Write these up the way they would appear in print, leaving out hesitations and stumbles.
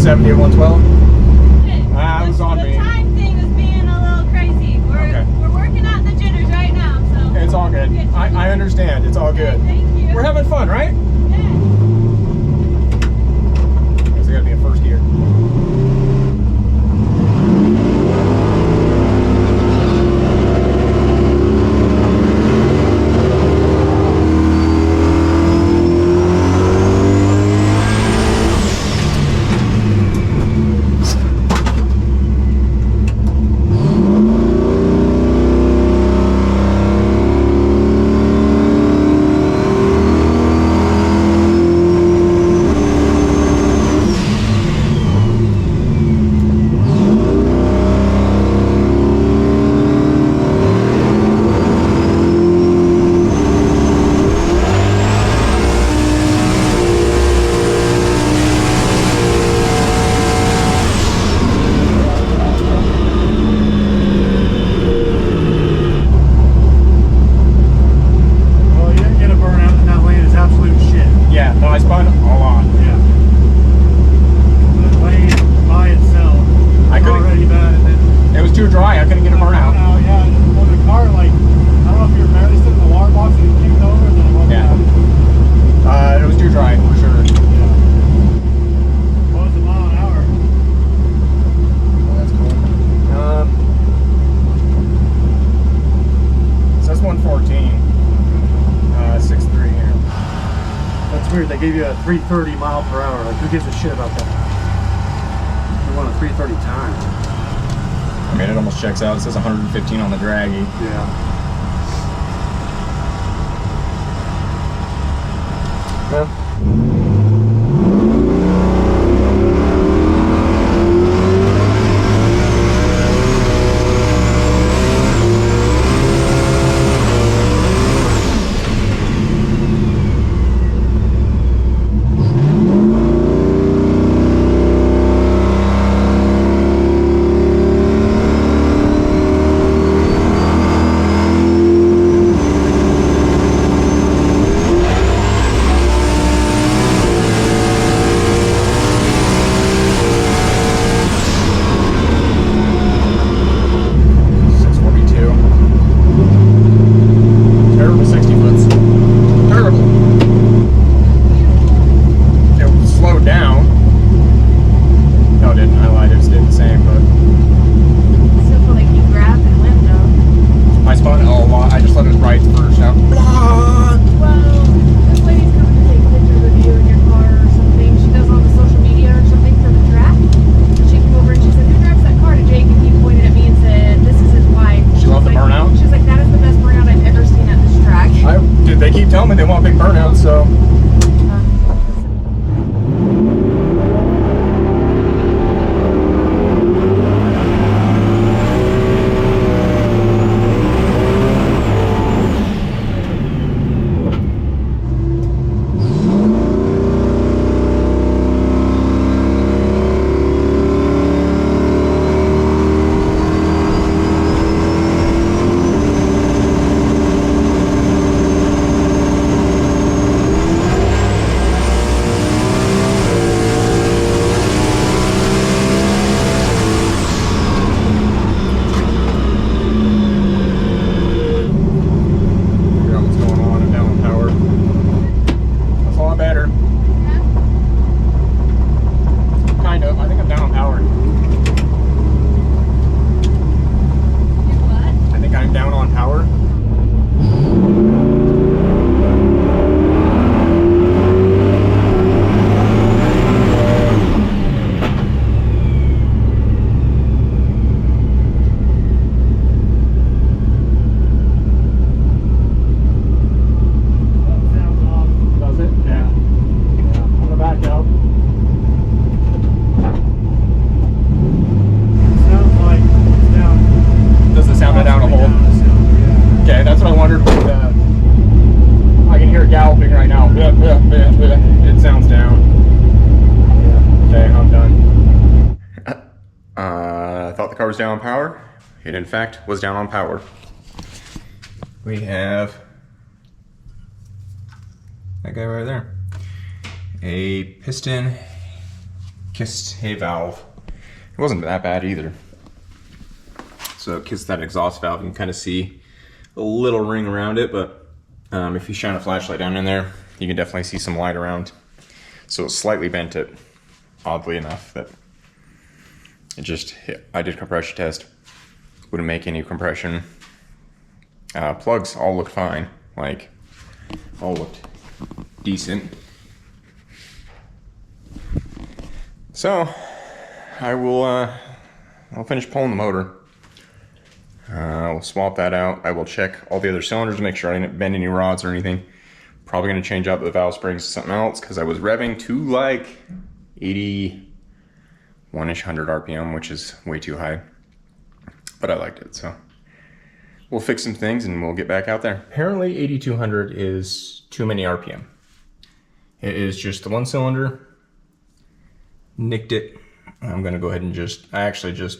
170 and 112? It was on me. The time thing was being a little crazy. We're working out the jitters right now, so. It's all good. I understand. It's all good. Thank you. We're having fun, right? Yeah. Guess I gotta be in first gear. They gave you a 330 mile per hour. Like, who gives a shit about that? You want a 330 time. I mean, it almost checks out. It says 115 on the draggy. Yeah. Well. They want big burnouts, so. It sounds down. Okay, I'm done. I thought the car was down on power. It in fact was down on power. We have that guy right there. A piston kissed a valve. It wasn't that bad either. So it kissed that exhaust valve. You can kind of see a little ring around it, but if you shine a flashlight down in there, you can definitely see some light around. So it slightly bent it, oddly enough, that it just hit. I did compression test, wouldn't make any compression. Plugs all looked fine, like all looked decent. So I'll finish pulling the motor. I'll swap that out. I will check all the other cylinders to make sure I didn't bend any rods or anything. Probably gonna change out the valve springs to something else because I was revving to like 81-ish 100 RPM, which is way too high. But I liked it, so we'll fix some things and we'll get back out there. Apparently 8200 is too many RPM. It is just the one cylinder. Nicked it. I'm gonna go ahead and I actually just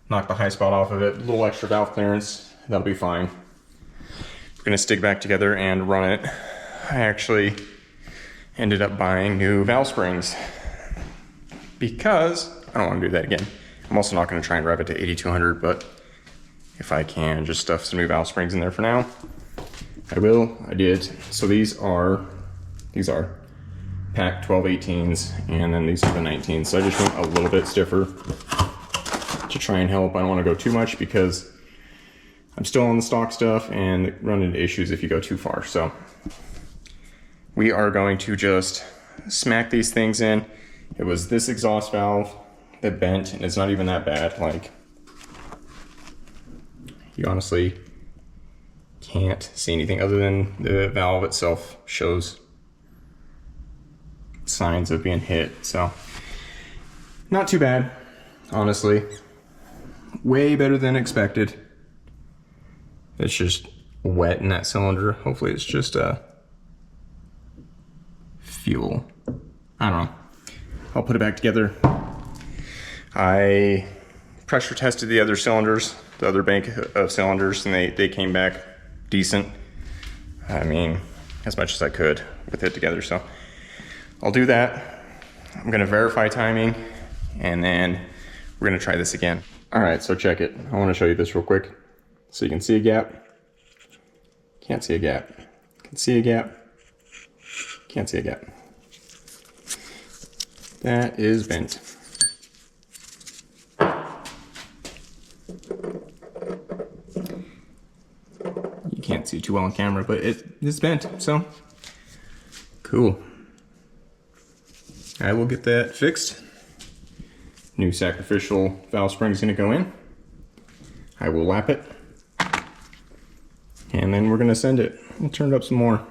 knocked the high spot off of it. A little extra valve clearance, that'll be fine. We're gonna stick back together and run it. I actually ended up buying new valve springs because I don't want to do that again. I'm also not going to try and rev it to 8200, but if I can just stuff some new valve springs in there for now, I will. I did. So these are pack 1218s, and then these are the 19s. So I just went a little bit stiffer to try and help. I don't want to go too much because I'm still on the stock stuff and run into issues if you go too far. So we are going to just smack these things in. It was this exhaust valve that bent, and it's not even that bad. Like, you honestly can't see anything other than the valve itself shows signs of being hit. So not too bad, honestly. Way better than expected. It's just wet in that cylinder. Hopefully it's just fuel. I don't know. I'll put it back together. I pressure tested the other cylinders, the other bank of cylinders, and they came back decent. I mean, as much as I could with it together. So I'll do that. I'm gonna verify timing, and then we're gonna try this again. All right, so check it. I wanna show you this real quick. So you can see a gap. Can't see a gap. Can see a gap. Can't see a gap. That is bent. You can't see too well on camera, but it is bent, so cool. I will get that fixed. New sacrificial valve spring is going to go in. I will lap it, and then we're going to send it. We'll turn it up some more.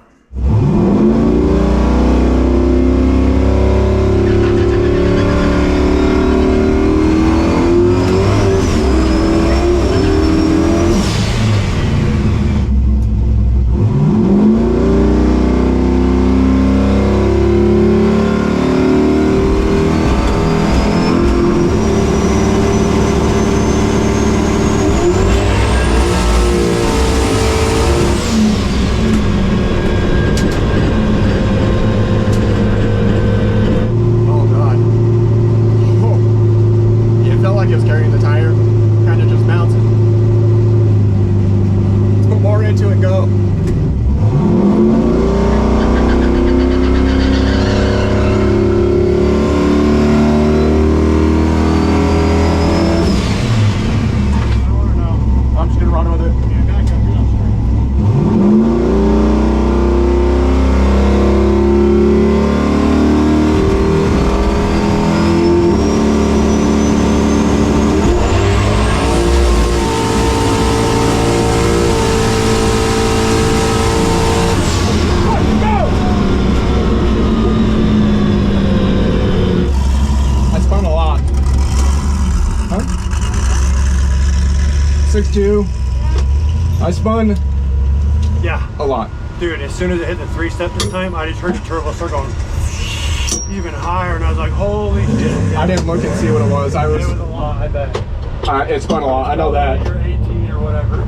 I spun a lot. Dude, as soon as it hit the 3-step this time, I just heard the turbo start going even higher, and I was like, holy shit. I didn't look and see what it was. It was a lot, I bet. It spun a lot, I know that. You're 18 or whatever.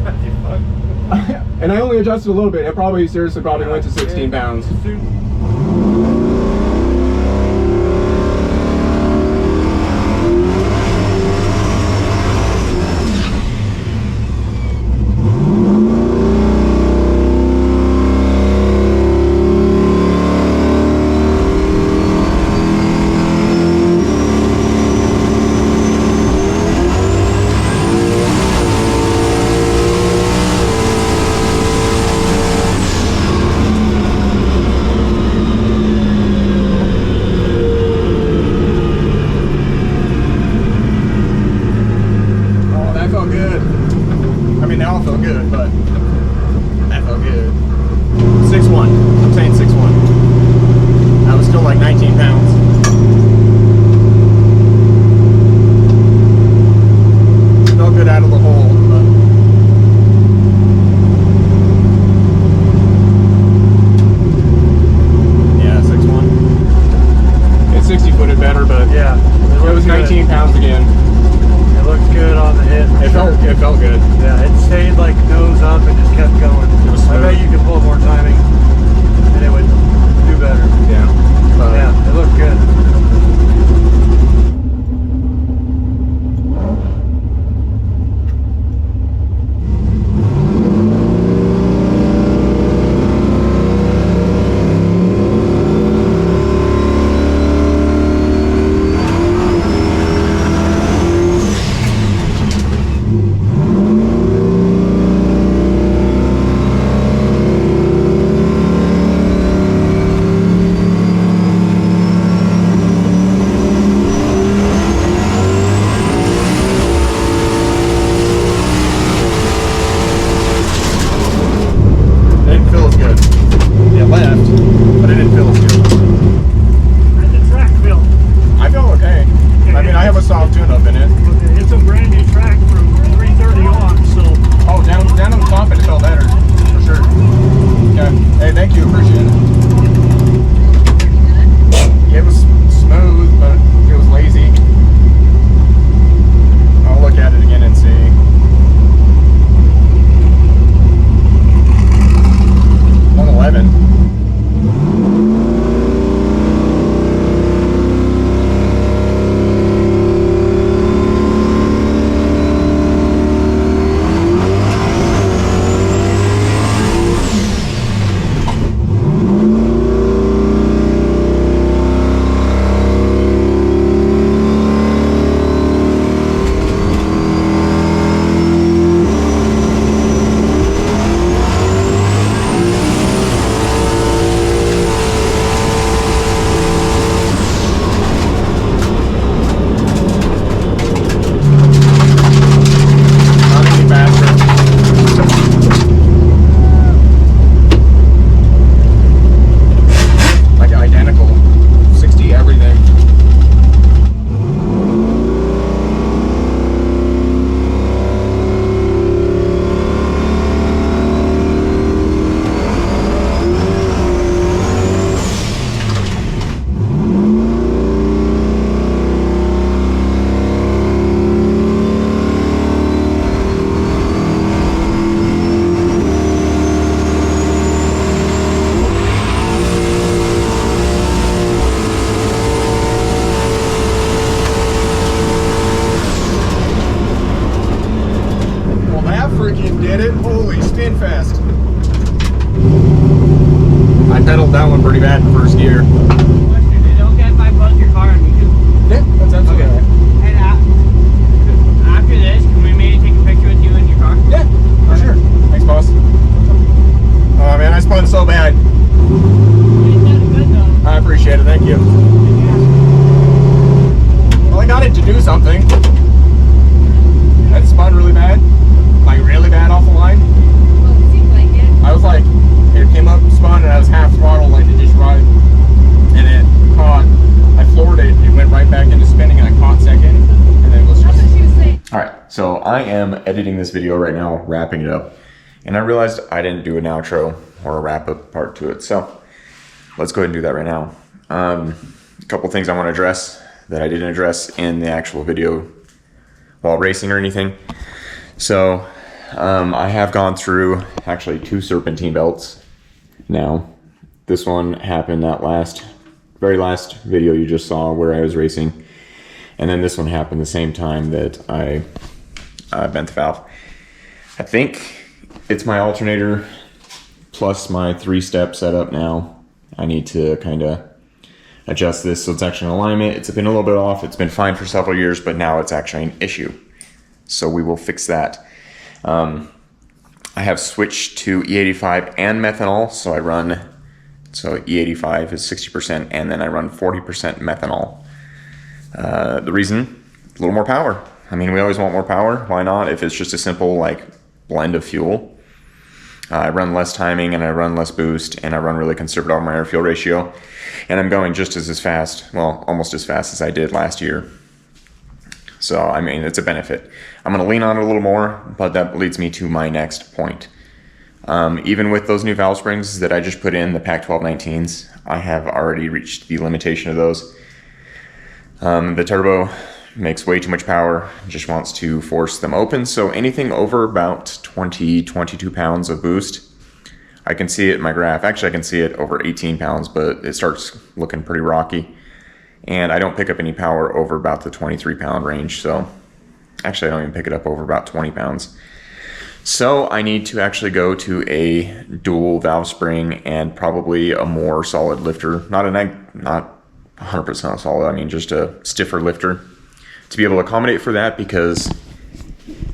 And I only adjusted a little bit. It probably, seriously, went to 16 pounds. pounds again. It looks good on the hit. It felt good. Yeah, it stayed like nose up and just kept going. It was smooth. I bet you could pull more timing and it would do better. Yeah. Yeah, it looked good. pedaled that one pretty bad in the first gear. Question, is it okay if I buzz your car on YouTube? Yeah, that's absolutely Okay. right. And after this, can we maybe take a picture with you in your car? Yeah, for sure. Thanks, boss. Oh man, I spun so bad. You did good though. I appreciate it, thank you. Well, I got it to do something. That spun really bad. Like really bad off the line. Well, it seemed like it. I was like, it came up, spun, and I was half throttle, like it just right. And it caught, I floored it, it went right back into spinning, and I caught second, and then it was just... That's what she was saying. Alright, so I am editing this video right now, wrapping it up, and I realized I didn't do an outro or a wrap-up part to it, so let's go ahead and do that right now. A couple things I want to address that I didn't address in the actual video while racing or anything. So, I have gone through actually 2 serpentine belts now. This one happened that very last video you just saw where I was racing. And then this one happened the same time that I bent the valve. I think it's my alternator plus my 3-step setup now. I need to kind of adjust this so it's actually in alignment. It's been a little bit off. It's been fine for several years, but now it's actually an issue. So we will fix that. I have switched to E85 and methanol, so I run, so E85 is 60%, and then I run 40% methanol. The reason, a little more power. I mean, we always want more power. Why not? If it's just a simple like blend of fuel. I run less timing and I run less boost, and I run really conservative on my air-fuel ratio. And I'm going just as fast, well, almost as fast as I did last year. So, I mean, it's a benefit. I'm going to lean on it a little more, but that leads me to my next point. Even with those new valve springs that I just put in, the Pac 1219s, I have already reached the limitation of those. The turbo makes way too much power, just wants to force them open. So anything over about 20, 22 pounds of boost, I can see it in my graph. Actually, I can see it over 18 pounds, but it starts looking pretty rocky. And I don't pick up any power over about the 23 pound range. So actually, I don't even pick it up over about 20 pounds. So I need to actually go to a dual valve spring and probably a more solid lifter. Not 100% solid, I mean just a stiffer lifter to be able to accommodate for that, because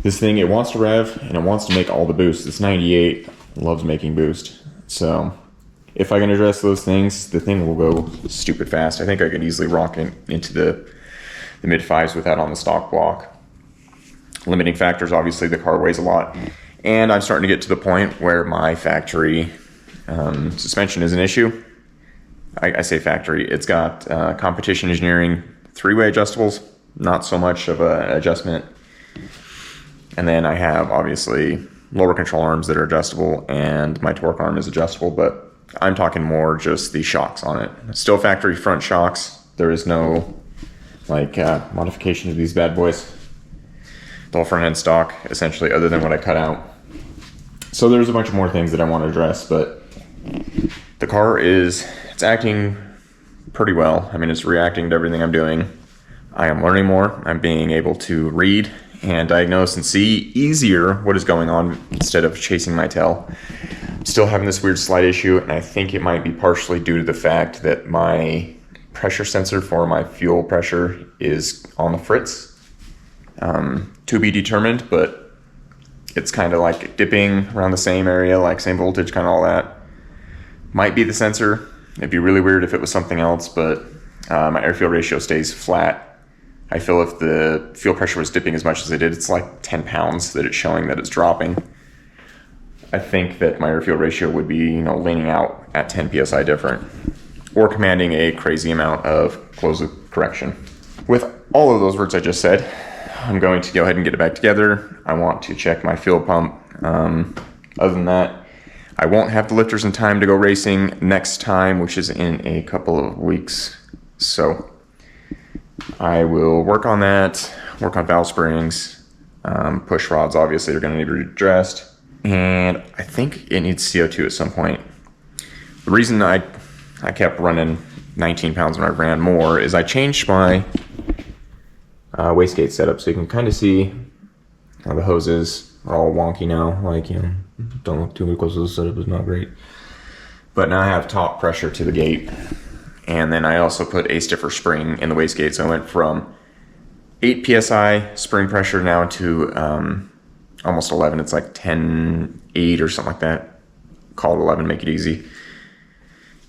this thing, it wants to rev and it wants to make all the boost. This 98 loves making boost. So if I can address those things, the thing will go stupid fast. I think I could easily rock into the mid fives with that on the stock block. Limiting factors, obviously the car weighs a lot. And I'm starting to get to the point where my factory suspension is an issue. I say factory, it's got competition engineering 3-way adjustables, not so much of an adjustment. And then I have obviously lower control arms that are adjustable, and my torque arm is adjustable, but I'm talking more just the shocks on it. Still factory front shocks. There is no like modification to these bad boys. The whole front end stock, essentially, other than what I cut out. So there's a bunch of more things that I want to address, but the car it's acting pretty well. I mean, it's reacting to everything I'm doing. I am learning more. I'm being able to read and diagnose and see easier what is going on instead of chasing my tail. I'm still having this weird slide issue, and I think it might be partially due to the fact that my pressure sensor for my fuel pressure is on the fritz. To be determined, but it's kind of like dipping around the same area, like same voltage, kind of all that. Might be the sensor. It'd be really weird if it was something else, but my air-fuel ratio stays flat. I feel if the fuel pressure was dipping as much as it did, it's like 10 pounds that it's showing that it's dropping. I think that my air-fuel ratio would be, leaning out at 10 psi different, or commanding a crazy amount of closed-loop correction. With all of those words I just said, I'm going to go ahead and get it back together. I want to check my fuel pump. Other than that, I won't have the lifters in time to go racing next time, which is in a couple of weeks. So I will work on that, work on valve springs. Push rods obviously are going to need to be addressed. And I think it needs CO2 at some point. The reason I kept running 19 pounds when I ran more is I changed my wastegate setup, so you can kind of see how the hoses are all wonky now. Like, don't look too close to the setup, is not great. But now I have top pressure to the gate, and then I also put a stiffer spring in the wastegate, so I went from 8 psi spring pressure now to almost 11. It's like 10.8 or something like that. Call it 11, make it easy.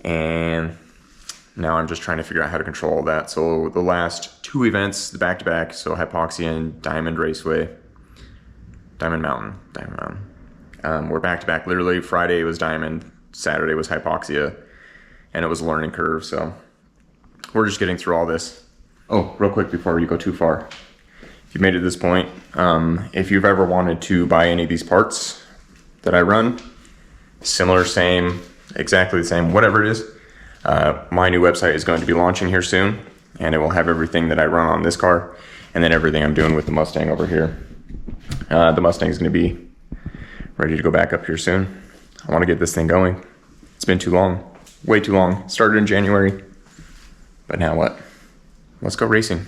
And now I'm just trying to figure out how to control all that. So the last 2 events, the back-to-back, so Hypoxia and Diamond Mountain, we're back-to-back. Literally Friday was Diamond, Saturday was Hypoxia, and it was a learning curve. So we're just getting through all this. Oh, real quick before you go too far. If you made it to this point, if you've ever wanted to buy any of these parts that I run, similar, same, exactly the same, whatever it is, my new website is going to be launching here soon, and it will have everything that I run on this car, and then everything I'm doing with the Mustang over here. The Mustang is going to be ready to go back up here soon. I want to get this thing going. It's been too long, way too long. Started in January, but now what? Let's go racing.